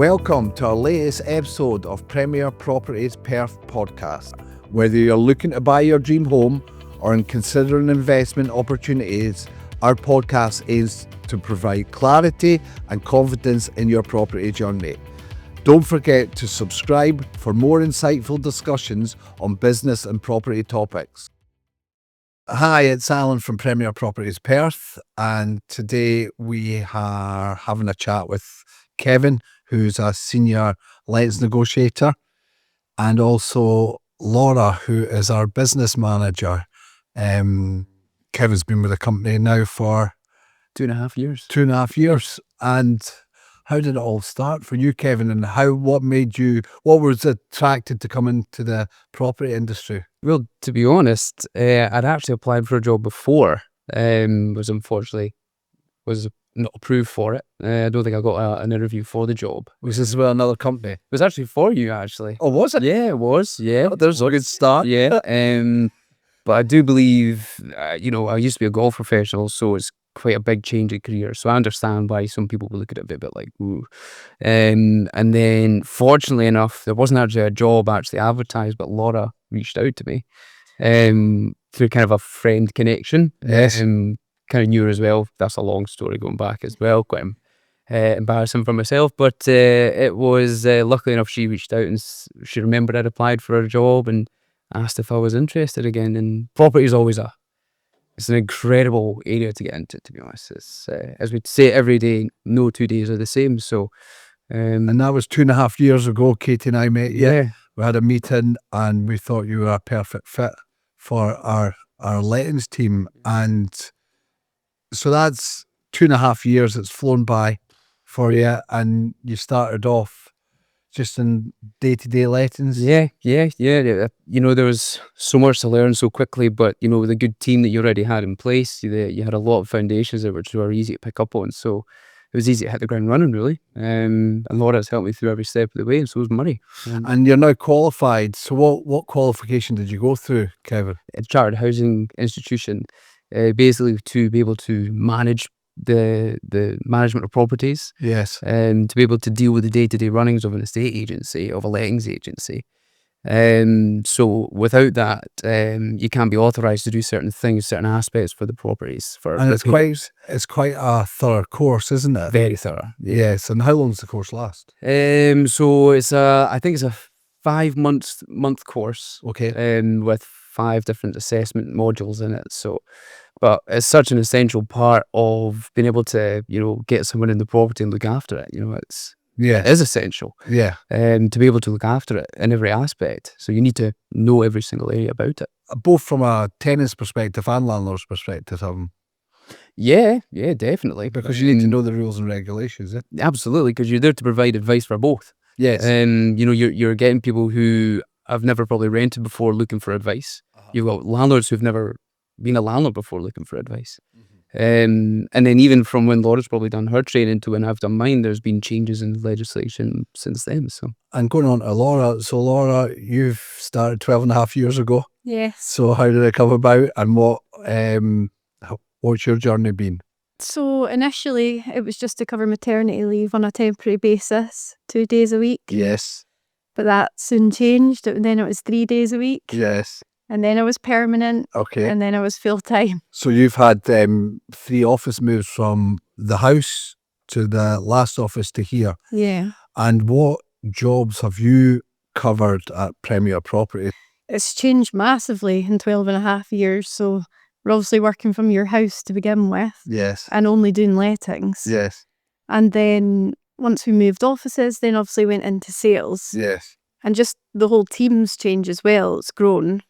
Welcome to our latest episode of Premier Properties Perth Podcast. Whether you're looking to buy your dream home or in considering investment opportunities, our podcast aims to provide clarity and confidence in your property journey. Don't forget to subscribe for more insightful discussions on business and property topics. Hi, it's Alan from Premier Properties Perth, and today we are having a chat with Kevin, who's a senior lettings negotiator, and also Laura, who is our business manager. Kevin's been with the company now for 2.5 years. 2.5 years. And how did it all start for you, Kevin? And what was attracted to come into the property industry? Well, to be honest, I'd actually applied for a job before, was not approved for it. I don't think I got an interview for the job. Was this with another company? It was actually for you, actually. Oh, was it? Yeah, it was. Yeah. Oh, there's a good start. Yeah. But I do believe, I used to be a golf professional, so it's quite a big change in career. So I understand why some people will look at it a bit like, ooh. And then, fortunately enough, there wasn't actually a job actually advertised, but Laura reached out to me through kind of a friend connection. Yes. Kind of knew her as well. That's a long story going back as well. Quite embarrassing for myself, but it was luckily enough she reached out and she remembered I'd applied for a job and asked if I was interested again. And property is always it's an incredible area to get into, to be honest. It's as we say every day, no 2 days are the same. So and that was 2.5 years ago. Katie and I met you. Yeah. We had a meeting and we thought you were a perfect fit for our lettings team. And so that's 2.5 years it's flown by for you, and you started off just in day-to-day lettings. Yeah. There was so much to learn so quickly, but with a good team that you already had in place, you had a lot of foundations that were easy to pick up on. So it was easy to hit the ground running, really. And Laura's helped me through every step of the way, and so was Murray. And you're now qualified. So what qualification did you go through, Kevin? A chartered housing institution, basically to be able to manage the management of properties. Yes. And to be able to deal with the day-to-day runnings of an estate agency, of a lettings agency. So without that, you can't be authorised to do certain things, certain aspects for the properties. And it's quite a thorough course, isn't it? Very thorough. Yes. And how long does the course last? So I think it's a 5-month course. Okay. With 5 different assessment modules in it. So, but it's such an essential part of being able to, get someone in the property and look after it. It is essential. Yeah. To be able to look after it in every aspect. So you need to know every single area about it. Both from a tenant's perspective and landlord's perspective. Yeah, definitely. Because you need to know the rules and regulations. Absolutely, because you're there to provide advice for both. Yes. And, you're getting people who have never probably rented before looking for advice. You've got landlords who've never been a landlord before looking for advice. And then even from when Laura's probably done her training to when I've done mine, there's been changes in legislation since then. So, and going on to Laura, so Laura, you've started 12.5 years ago. Yes. So how did it come about, and what's your journey been? So initially it was just to cover maternity leave on a temporary basis, 2 days a week. Yes. But that soon changed. Then it was 3 days a week. Yes. And then it was permanent. Okay. And then it was full time. So you've had 3 office moves from the house to the last office to here. Yeah. And what jobs have you covered at Premier Properties? It's changed massively in 12.5 years. So we're obviously working from your house to begin with. Yes. And only doing lettings. Yes. And then once we moved offices, then obviously went into sales. Yes. And just the whole team's changed as well. It's grown.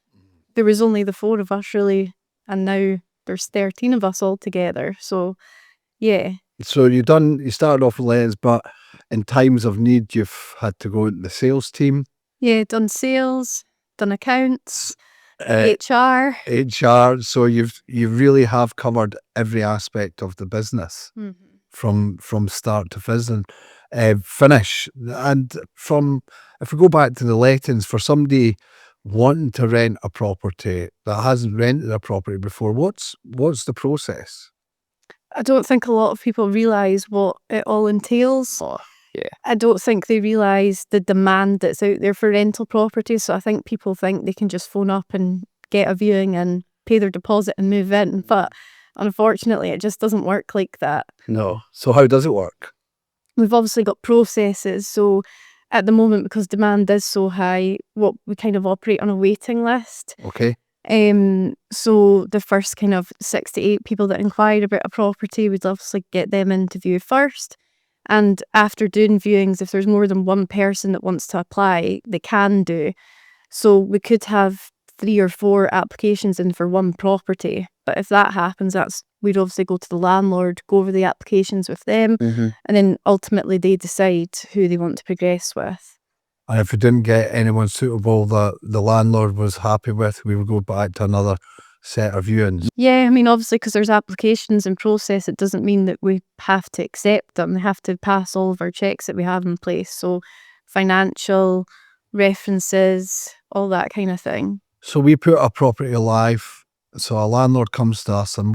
There was only the 4 of us really, and now there's 13 of us all together. So, yeah. So you started off with lettings, but in times of need, you've had to go into the sales team. Yeah, done sales, done accounts, HR. So you really have covered every aspect of the business from start to finish. And if we go back to the lettings, for somebody wanting to rent a property that hasn't rented a property before, what's the process? I don't think a lot of people realise what it all entails. I don't think they realise the demand that's out there for rental properties. So I think people think they can just phone up and get a viewing and pay their deposit and move in. But unfortunately, it just doesn't work like that. No. So how does it work? We've obviously got processes. So at the moment, because demand is so high, we kind of operate on a waiting list. Okay. So the first kind of 6 to 8 people that inquire about a property, we'd obviously get them into view first. And after doing viewings, if there's more than one person that wants to apply, they can do. So we could have 3 or 4 applications in for one property. But if that happens, we'd obviously go to the landlord, go over the applications with them, and then ultimately they decide who they want to progress with. And if we didn't get anyone suitable that the landlord was happy with, we would go back to another set of viewings. Yeah, I mean, obviously, because there's applications in process, it doesn't mean that we have to accept them. They have to pass all of our checks that we have in place. So financial, references, all that kind of thing. So we put a property live. So a landlord comes to us, and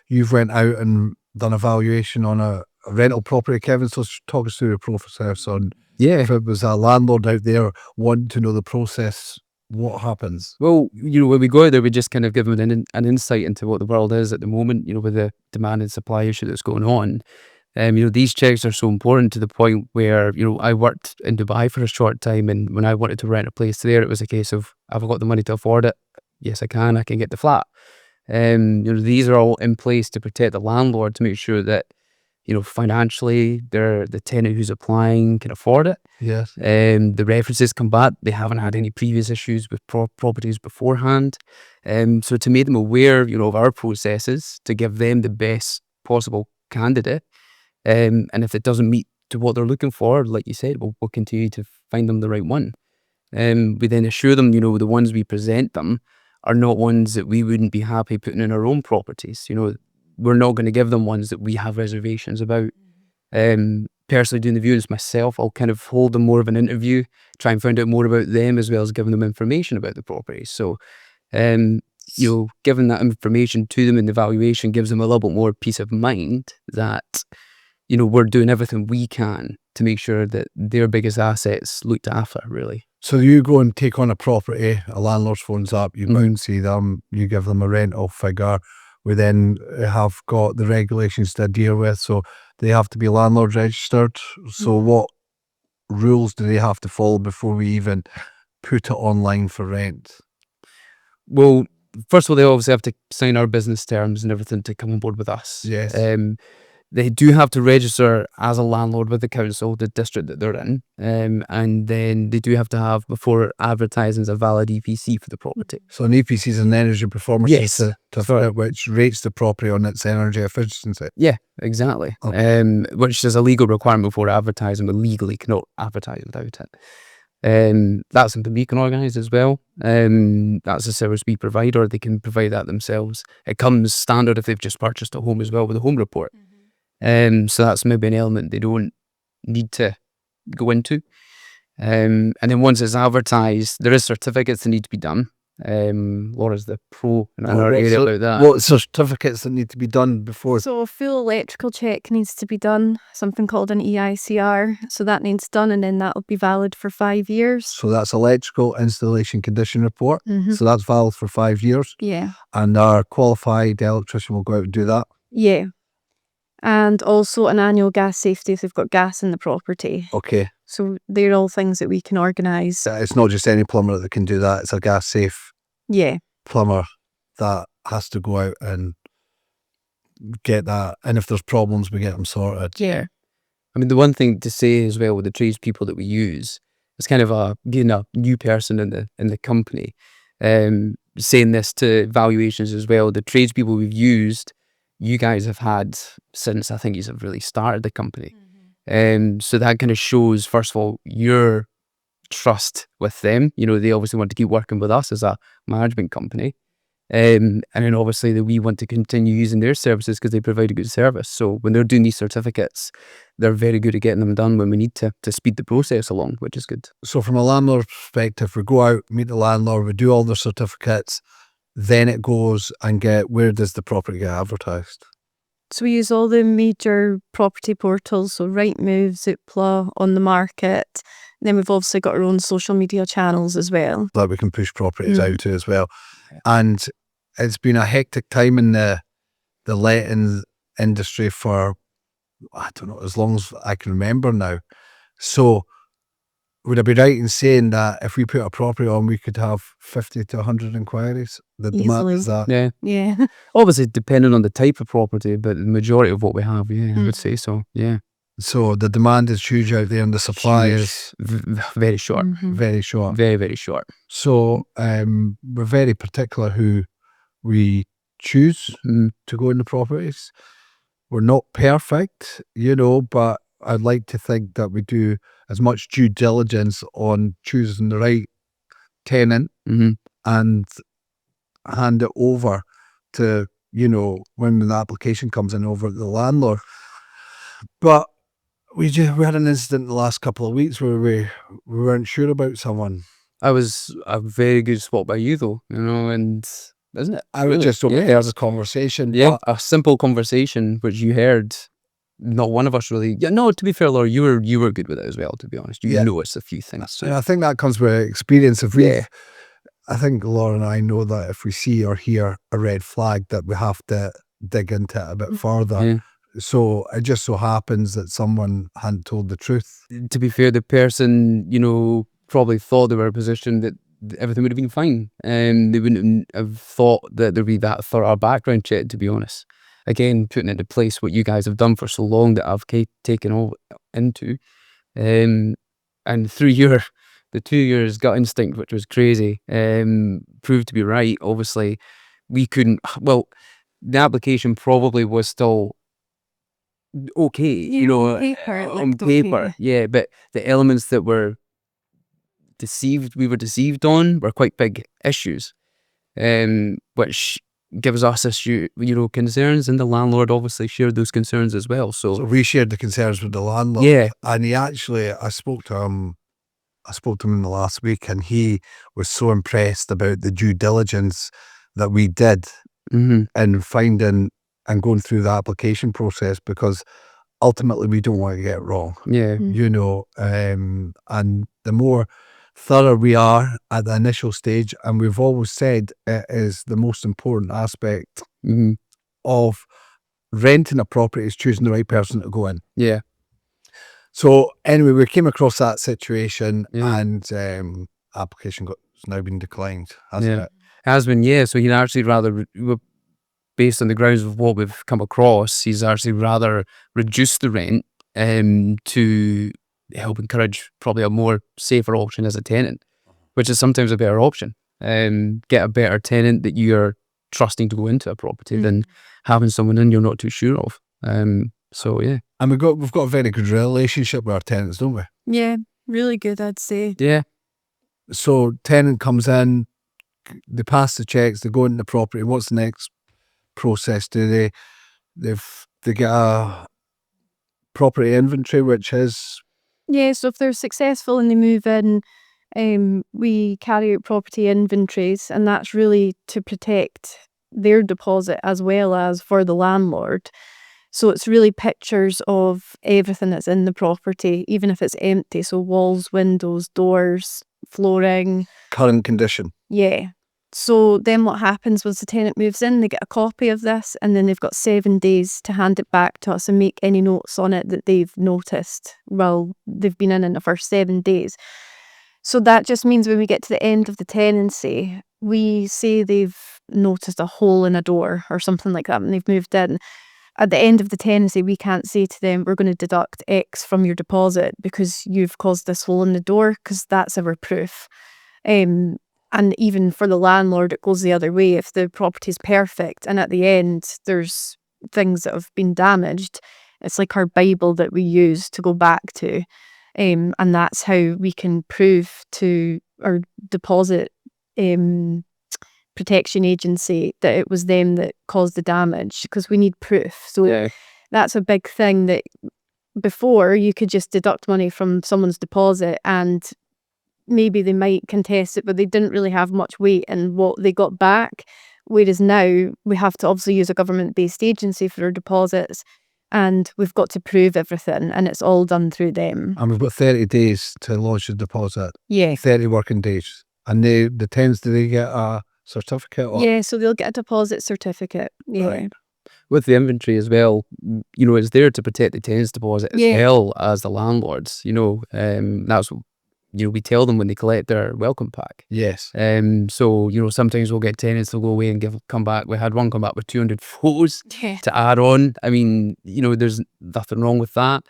you've went out and done a valuation on a rental property, Kevin. So talk us through the process on. Yeah. If it was a landlord out there wanting to know the process, what happens? Well, when we go out there, we just kind of give them an insight into what the world is at the moment, with the demand and supply issue that's going on. These checks are so important to the point where, I worked in Dubai for a short time, and when I wanted to rent a place there, it was a case of, have I got the money to afford it? Yes, I can get the flat. These are all in place to protect the landlord, to make sure that, financially, the tenant who's applying can afford it. Yes. The references come back. They haven't had any previous issues with properties beforehand. So to make them aware, of our processes, to give them the best possible candidate. And if it doesn't meet to what they're looking for, like you said, we'll continue to find them the right one. We then assure them, the ones we present them are not ones that we wouldn't be happy putting in our own properties. We're not going to give them ones that we have reservations about. Personally doing the viewings myself, I'll kind of hold them more of an interview, try and find out more about them as well as giving them information about the property. So, giving that information to them in the valuation gives them a little bit more peace of mind that, we're doing everything we can to make sure that their biggest assets looked after, really. So you go and take on a property, a landlord phones up, you bouncy them, you give them a rental figure. We then have got the regulations to adhere with, so they have to be landlord registered. So what rules do they have to follow before we even put it online for rent? Well, first of all, they obviously have to sign our business terms and everything to come on board with us. Yes. They do have to register as a landlord with the council, the district that they're in, and then they do have to have, before advertising, a valid EPC for the property. So an EPC is an energy performance Yes. certificate, which rates the property on its energy efficiency. Yeah, exactly. Okay. Which is a legal requirement before advertising, but legally cannot advertise without it. That's something we can organise as well. That's a service we provide, or they can provide that themselves. It comes standard if they've just purchased a home as well with a home report. So that's maybe an element they don't need to go into. And then once it's advertised, there is certificates that need to be done. Laura's the pro in our area about that. What certificates that need to be done before? So a full electrical check needs to be done, something called an EICR. So that needs done, and then that will be valid for 5 years. So that's electrical installation condition report. So that's valid for 5 years. Yeah. And our qualified electrician will go out and do that. Yeah. And also an annual gas safety if they've got gas in the property. Okay. So they're all things that we can organise. It's not just any plumber that can do that. It's a gas safe plumber that has to go out and get that. And if there's problems, we get them sorted. Yeah. I mean, the one thing to say as well with the tradespeople that we use, it's kind of being a new person in the company, saying this to valuations as well. The tradespeople we've used, you guys have had since I think you've really started the company. So that kind of shows, first of all, your trust with them. They obviously want to keep working with us as a management company. And then obviously that we want to continue using their services because they provide a good service. So when they're doing these certificates, they're very good at getting them done when we need to speed the process along, which is good. So from a landlord perspective, we go out, meet the landlord, we do all the certificates, then it goes and where does the property get advertised? So we use all the major property portals, so Rightmove, Zoopla, On the Market. And then we've obviously got our own social media channels as well. that we can push properties out to as well. And it's been a hectic time in the letting industry for, I don't know, as long as I can remember now. So would I be right in saying that if we put a property on, we could have 50 to 100 inquiries? The demand is that. Yeah. Yeah. Obviously, depending on the type of property, but the majority of what we have, I would say so. Yeah. So the demand is huge out there and the supply is Very short. very short. Very, very short. So we're very particular who we choose to go into properties. We're not perfect, but I'd like to think that we do as much due diligence on choosing the right tenant and hand it over to, when the application comes in over the landlord. But we had an incident the last couple of weeks where we weren't sure about someone. I was a very good spot by you though, and isn't it? I was just overheard a conversation. Yeah, a simple conversation which you heard. Not one of us really. Yeah, no. To be fair, Laura, you were good with it as well. To be honest, you noticed a few things. And I think that comes with experience. I think Laura and I know that if we see or hear a red flag, that we have to dig into it a bit further. Yeah. So it just so happens that someone hadn't told the truth. To be fair, the person, probably thought they were in a position that everything would have been fine, and they wouldn't have thought that there'd be that thorough background check. To be honest, again, putting into place what you guys have done for so long that I've taken all into, and through the 2 years gut instinct, which was crazy, proved to be right. Obviously, we couldn't. Well, the application probably was still okay, on paper, yeah, but the elements that we were deceived on were quite big issues, which gives us concerns, and the landlord obviously shared those concerns as well. So we shared the concerns with the landlord. Yeah. And I spoke to him in the last week, and he was so impressed about the due diligence that we did in finding and going through the application process, because ultimately we don't want to get it wrong. Yeah. And the more thorough we are at the initial stage, and we've always said it is the most important aspect of renting a property is choosing the right person to go in. Yeah. So anyway, we came across that situation, and application has now been declined, hasn't it? Has been, yeah. So he'd actually rather, based on the grounds of what we've come across, he's actually rather reduce the rent to help encourage probably a more safer option as a tenant, which is sometimes a better option. Get a better tenant that you're trusting to go into a property than having someone in you're not too sure of. So yeah. And we've got a very good relationship with our tenants, don't we? Yeah, really good, I'd say. Yeah. So tenant comes in, they pass the checks, they go into the property. What's the next process? Do they get a property inventory, which is? Yeah, so if they're successful and they move in, we carry out property inventories, and that's really to protect their deposit as well as for the landlord. So it's really pictures of everything that's in the property, even if it's empty. So walls, windows, doors, flooring. Current condition. Yeah. So then what happens once the tenant moves in, they get a copy of this, and then they've got 7 days to hand it back to us and make any notes on it that they've noticed while they've been in the first 7 days. So that just means when we get to the end of the tenancy, we say they've noticed a hole in a door or something like that and they've moved in. At the end of the tenancy, we can't say to them, we're going to deduct X from your deposit because you've caused this hole in the door, because that's our proof. And even for the landlord, it goes the other way. If the property is perfect and at the end there's things that have been damaged, it's like our Bible that we use to go back to. And that's how we can prove to our deposit protection agency that it was them that caused the damage, because we need proof. So that's a big thing, that before you could just deduct money from someone's deposit and maybe they might contest it, but they didn't really have much weight in what they got back. Whereas now we have to obviously use a government-based agency for our deposits, and we've got to prove everything, and it's all done through them. And we've got 30 days to lodge the deposit. Yeah. 30 working days. And the tenants, do they get a certificate? Or? Yeah, so they'll get a deposit certificate. Yeah. Right. With the inventory as well, it's there to protect the tenant's deposit as well as the landlords. That's what, we tell them when they collect their welcome pack. Yes. So, sometimes we'll get tenants to go away and come back. We had one come back with 200 photos to add on. I mean, there's nothing wrong with that.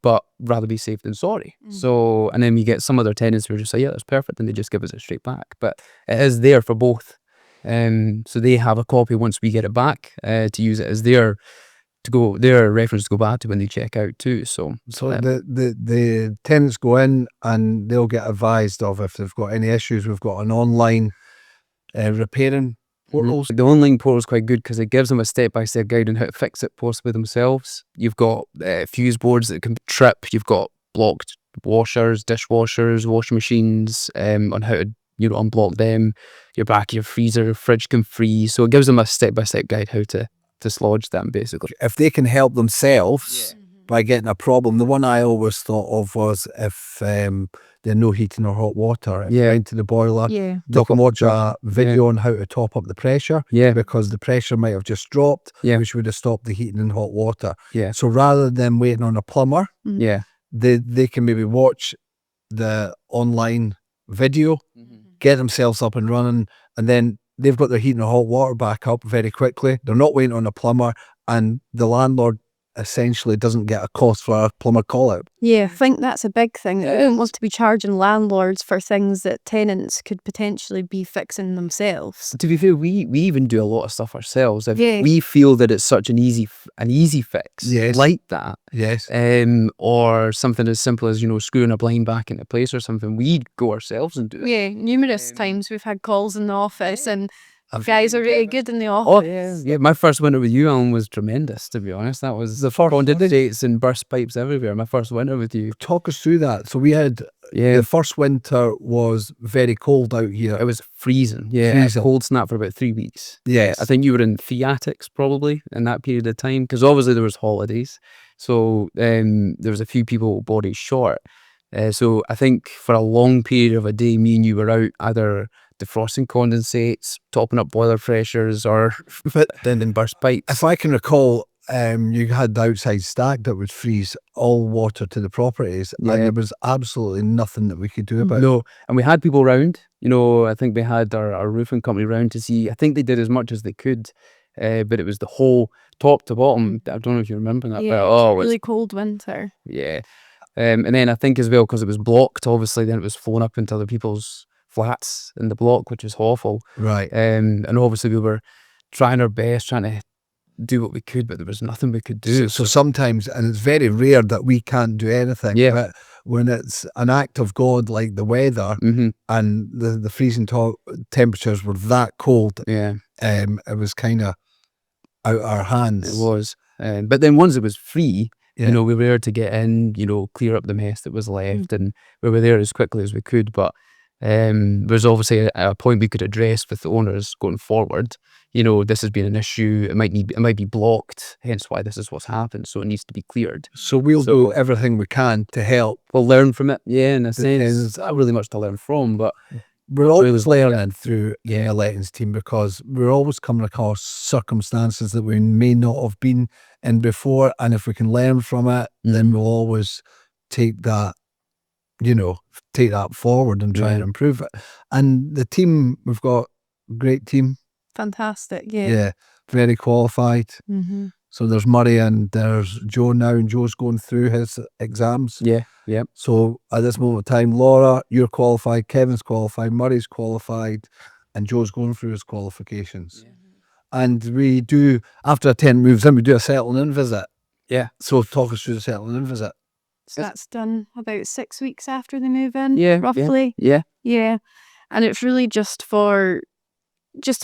But rather be safe than sorry. So, and then we get some other tenants who are just like, yeah, that's perfect, and they just give us it straight back. But it is there for both. So they have a copy once we get it back to use it as their reference to go back to when they check out too. So the tenants go in and they'll get advised of if they've got any issues. We've got an online repairing portal. The online portal is quite good because it gives them a step-by-step guide on how to fix it possibly themselves. You've got fuse boards that can trip. You've got blocked washers, dishwashers, washing machines on how to unblock them. Your back of your freezer, fridge can freeze. So it gives them a step-by-step guide how to dislodge them, basically. If they can help themselves by getting a problem, the one I always thought of was if there's no heating or hot water, into the boiler, they can watch a video on how to top up the pressure, because the pressure might have just dropped, which would have stopped the heating and hot water. So rather than waiting on a plumber, they can maybe watch the online video, get themselves up and running, and then they've got their heating and hot water back up very quickly. They're not waiting on a plumber, and the landlord essentially doesn't get a cost for a plumber call out. Yeah, I think that's a big thing. They don't want to be charging landlords for things that tenants could potentially be fixing themselves. To be fair, we even do a lot of stuff ourselves. If we feel that it's such an easy fix, like that, or something as simple as screwing a blind back into place or something, we go ourselves and do it. Yeah, numerous times we've had calls in the office, and guys are really good in the office. Yeah, my first winter with you, Alan, was tremendous, to be honest. That was the first dates and burst pipes everywhere. My first winter with you. Talk us through that. So we had the first winter was very cold out here. It was freezing. Yeah, it cold snap for about 3 weeks. Yes. I think you were in theatics probably in that period of time, because obviously there was holidays. So there was a few people bodies short. So I think for a long period of a day, me and you were out either defrosting condensates, topping up boiler pressures, or then burst pipes. If I can recall, you had the outside stack that would freeze all water to the properties, and there was absolutely nothing that we could do about it. No, and we had people round. I think we had our roofing company round to see. I think they did as much as they could, but it was the whole top to bottom. I don't know if you remember that. Yeah, but, really cold winter. Yeah. And then I think as well, because it was blocked, obviously, then it was flowing up into other people's flats in the block, which was awful. Right. And obviously we were trying our best, trying to do what we could, but there was nothing we could do. So sometimes, and it's very rare that we can't do anything. But when it's an act of God like the weather, and the freezing temperatures were that cold, it was kind of out of our hands. It was. But then once it was free, we were there to get in, clear up the mess that was left, and we were there as quickly as we could. But there's obviously a point we could address with the owners going forward. This has been an issue. It might be blocked. Hence why this is what's happened. So it needs to be cleared. So we'll do everything we can to help. We'll learn from it. Yeah, in a sense, there's not really much to learn from, but we're always learning through the lettings team, because we're always coming across circumstances that we may not have been in before, and if we can learn from it, then we'll always take that forward and try and improve it. And the team, we've got a great team. Fantastic, Yeah, very qualified. So there's Murray and there's Joe now, and Joe's going through his exams. Yeah. So at this moment in time, Laura, you're qualified, Kevin's qualified, Murray's qualified, and Joe's going through his qualifications. And we do, after a tenant moves in, we do a settling-in visit. Yeah. So talk us through the settling-in visit. So that's done about 6 weeks after they move in, roughly. Yeah. And it's really just to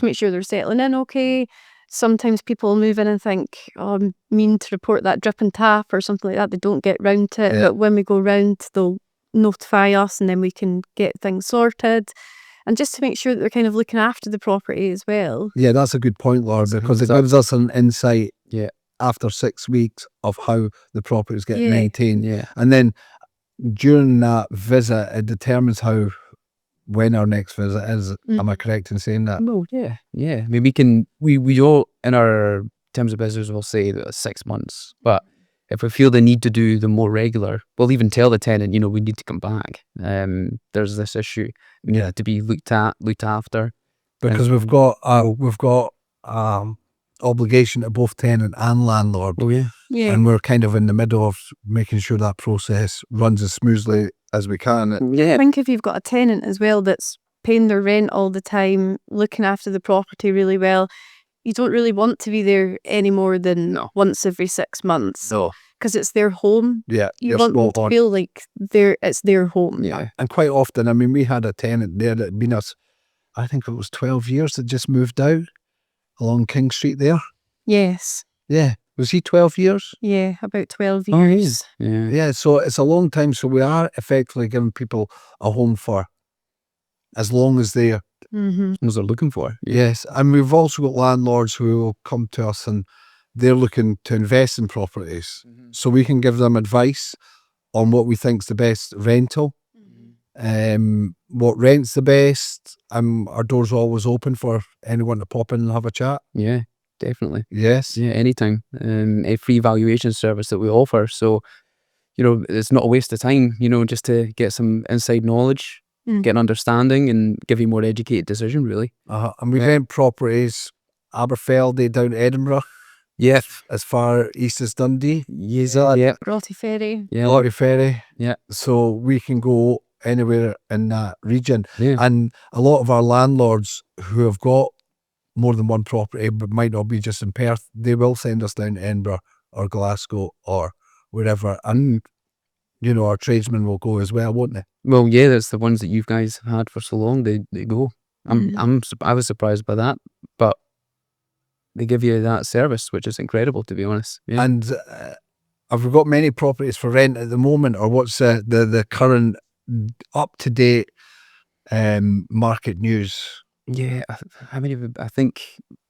make sure they're settling in okay. Sometimes people move in and think, I mean to report that drip and tap or something like that. They don't get round to it. But when we go round, they'll notify us, and then we can get things sorted. and just to make sure that they're kind of looking after the property as well. Yeah, that's a good point, Laura, because it gives us an insight after 6 weeks of how the property is getting maintained. Yeah. And then during that visit, it determines when our next visit is. Am I correct in saying that? Well, yeah. I mean, we all, in our terms of business, will say that 6 months, but if we feel the need to do the more regular, we'll even tell the tenant, we need to come back. There's this issue. We need to be looked after. Because we've got obligation to both tenant and landlord. Oh, yeah. Yeah. And we're kind of in the middle of making sure that process runs as smoothly as we can. Yeah. I think if you've got a tenant as well that's paying their rent all the time, looking after the property really well, you don't really want to be there any more than once every 6 months. No. Because it's their home. Yeah. You want them to feel like it's their home. Yeah. And quite often, I mean, we had a tenant there that had been us, I think it was 12 years that just moved out along King Street there. Yes. Yeah. Was he 12 years? Yeah, about 12 Oh, years. yeah. Yeah, so it's a long time. So we are effectively giving people a home for as long as they're What they're looking for. Yes, and we've also got landlords who will come to us and they're looking to invest in properties. So we can give them advice on what we think's the best rental, what rent's the best. Our doors are always open for anyone to pop in and have a chat. Yeah, definitely. Yes. Yeah, anytime. A free valuation service that we offer. So, it's not a waste of time, just to get some inside knowledge, get an understanding and give you a more educated decision, really. And we rent properties, Aberfeldy down to Edinburgh. Yeah. As far east as Dundee. Yeah. Broughty Ferry. Yeah. Broughty Ferry. Yeah. So we can go anywhere in that region. Yeah. And a lot of our landlords who have got more than one property but might not be just in Perth, they will send us down to Edinburgh or Glasgow or wherever. And, our tradesmen will go as well, won't they? Well, yeah, that's the ones that you guys have had for so long. They go. I was surprised by that, but they give you that service, which is incredible, to be honest. Yeah. And have we got many properties for rent at the moment, or what's the current up-to-date market news? Yeah, how many? I think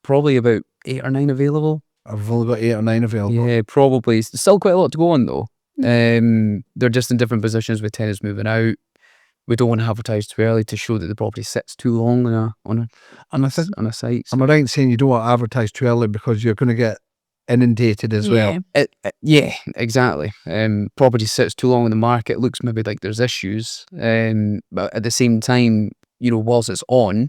probably about 8 or 9 available. I've only got 8 or 9 available. Yeah, probably. Still quite a lot to go on though. They're just in different positions with tenants moving out. We don't want to advertise too early to show that the property sits too long on a site. Am I right in saying you don't want to advertise too early because you're going to get inundated as well? Yeah, exactly. Property sits too long in the market, looks maybe like there's issues, but at the same time, whilst it's on,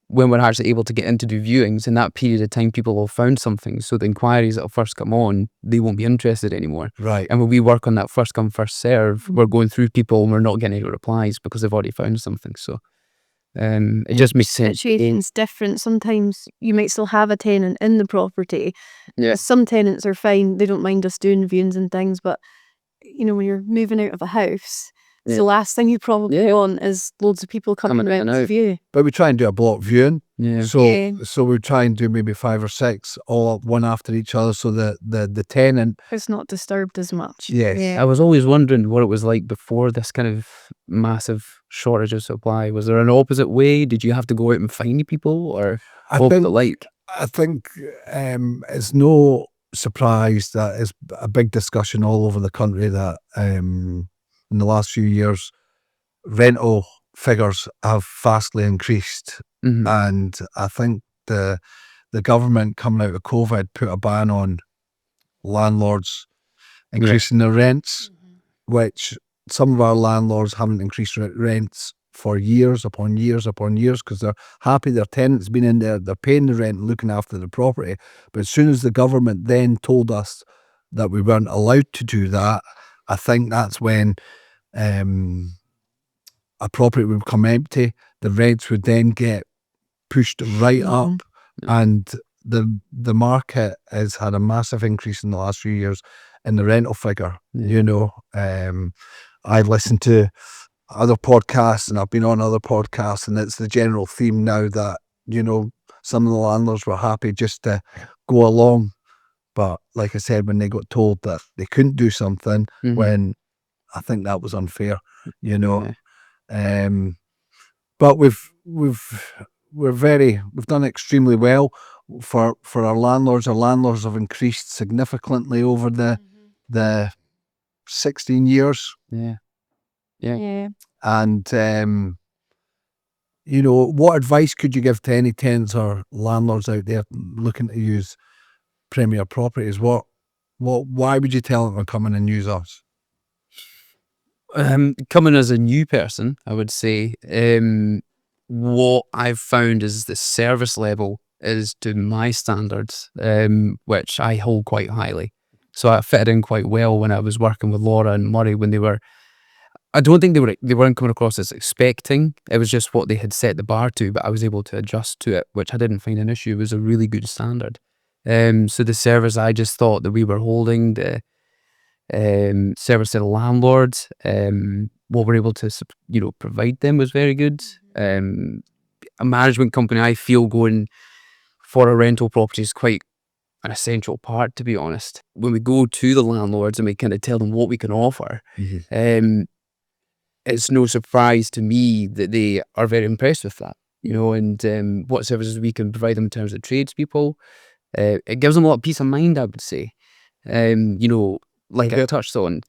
when we're actually able to get in to do viewings, in that period of time, people will have found something. So the inquiries that will first come on, they won't be interested anymore. Right. And when we work on that first come, first serve, we're going through people and we're not getting any replies because they've already found something. So it just makes sense. Situation's different. Sometimes you might still have a tenant in the property. Yeah. Some tenants are fine. They don't mind us doing viewings and things. But, when you're moving out of a house, the last thing you probably want is loads of people coming around to view. But we try and do a block viewing. Yeah. So we try and do maybe 5 or 6 all one after each other so that the tenant is not disturbed as much. Yes. Yeah. I was always wondering what it was like before this kind of massive shortage of supply. Was there an opposite way? Did you have to go out and find people, or what was it like? I think it's no surprise that it's a big discussion all over the country that in the last few years, rental figures have vastly increased. And I think the government coming out of COVID put a ban on landlords increasing their rents, which some of our landlords haven't increased rents for years upon years upon years because they're happy their tenant's been in there, they're paying the rent and looking after the property. But as soon as the government then told us that we weren't allowed to do that, I think that's when a property would become empty, the rents would then get pushed right up, and the market has had a massive increase in the last few years in the rental figure. I've listened to other podcasts and I've been on other podcasts, and it's the general theme now that some of the landlords were happy just to go along, but like I said, when they got told that they couldn't do something, when I think that was unfair, But we've done extremely well for our landlords. Our landlords have increased significantly over the 16 years. Yeah. Yeah. And what advice could you give to any tenants or landlords out there looking to use Premier Properties? Why would you tell them to come in and use us? Coming as a new person, I would say, what I've found is the service level is to my standards, which I hold quite highly. So I fitted in quite well when I was working with Laura and Murray when I don't think they weren't coming across as expecting. It was just what they had set the bar to, but I was able to adjust to it, which I didn't find an issue. It was a really good standard. So the service I just thought that we were holding, the service to the landlord, what we're able to provide them was very good. A management company, I feel, going for a rental property is quite an essential part, to be honest. When we go to the landlords and we kind of tell them what we can offer, it's no surprise to me that they are very impressed with that, and what services we can provide them in terms of tradespeople. It gives them a lot of peace of mind, I would say. Like I touched on,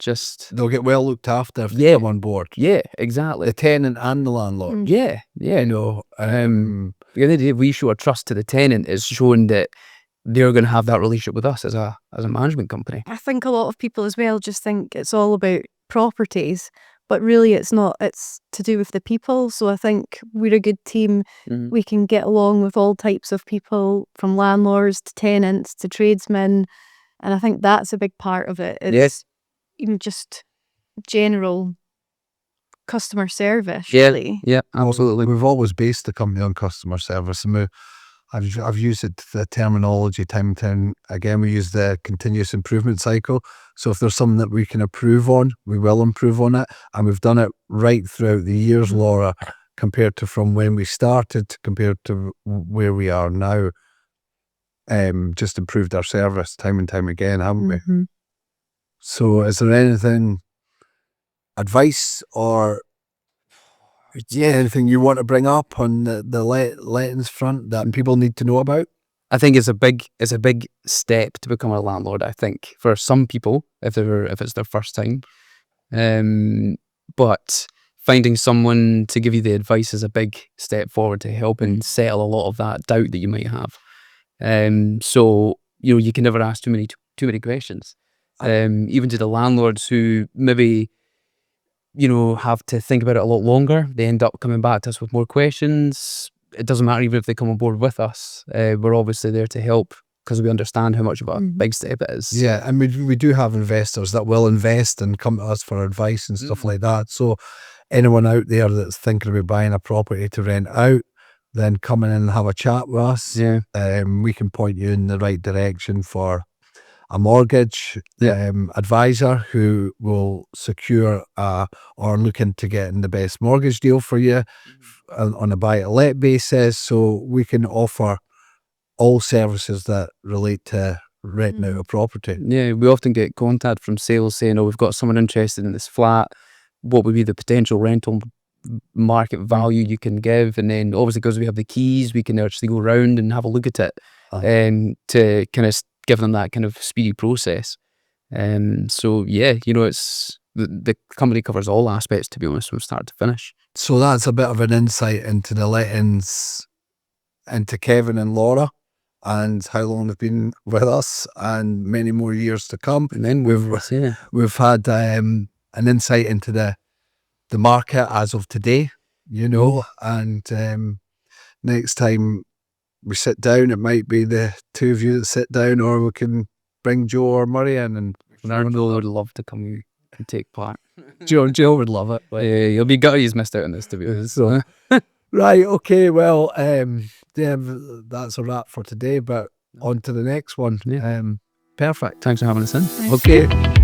they'll get well looked after if they come on board. Yeah, exactly. The tenant and the landlord. Yeah. The end of the day, we show a trust to the tenant is showing that they're going to have that relationship with us as a management company. I think a lot of people as well just think it's all about properties, but really it's not. It's to do with the people. So I think we're a good team. Mhm. We can get along with all types of people, from landlords to tenants to tradesmen. And I think that's a big part of it. It's Yes. even just general customer service, Yeah. really. Yeah, absolutely. We've always based the company on customer service, and I've used the terminology time and time again. We use the continuous improvement cycle. So if there's something that we can improve on, we will improve on it, and we've done it right throughout the years, Laura, compared to from when we started compared to where we are now. Just improved our service time and time again, haven't we? Mhm. So is there anything, advice or anything you want to bring up on the lettings front that people need to know about? I think it's a big step to become a landlord. I think for some people, if it's their first time, but finding someone to give you the advice is a big step forward to help and settle a lot of that doubt that you might have. So you can never ask too many questions. Even to the landlords who maybe have to think about it a lot longer, they end up coming back to us with more questions. It doesn't matter even if they come on board with us. We're obviously there to help because we understand how much of a big step it is. Yeah, and we do have investors that will invest and come to us for advice and stuff like that. So anyone out there that's thinking about buying a property to rent out, then come in and have a chat with us. Yeah. We can point you in the right direction for a mortgage advisor who will secure or look into getting the best mortgage deal for you on a buy-to-let basis. So we can offer all services that relate to renting out a property. Yeah, we often get contact from sales saying, we've got someone interested in this flat. What would be the potential rental market value you can give? And then obviously because we have the keys, we can actually go around and have a look at it to kind of give them that kind of speedy process. So yeah, it's the company covers all aspects, to be honest, from start to finish. So that's a bit of an insight into the lettings, into Kevin and Laura, and how long they've been with us, and many more years to come. And then we've had an insight into the market as of today, and next time we sit down, it might be the two of you that sit down, or we can bring Joe or Murray in. And Joe would love to come and take part. Joe would love it. But he'll be gutted he's missed out on this, to be honest. So, right, okay, well, that's a wrap for today, but on to the next one. Yeah. Perfect. Thanks for having us in. Okay.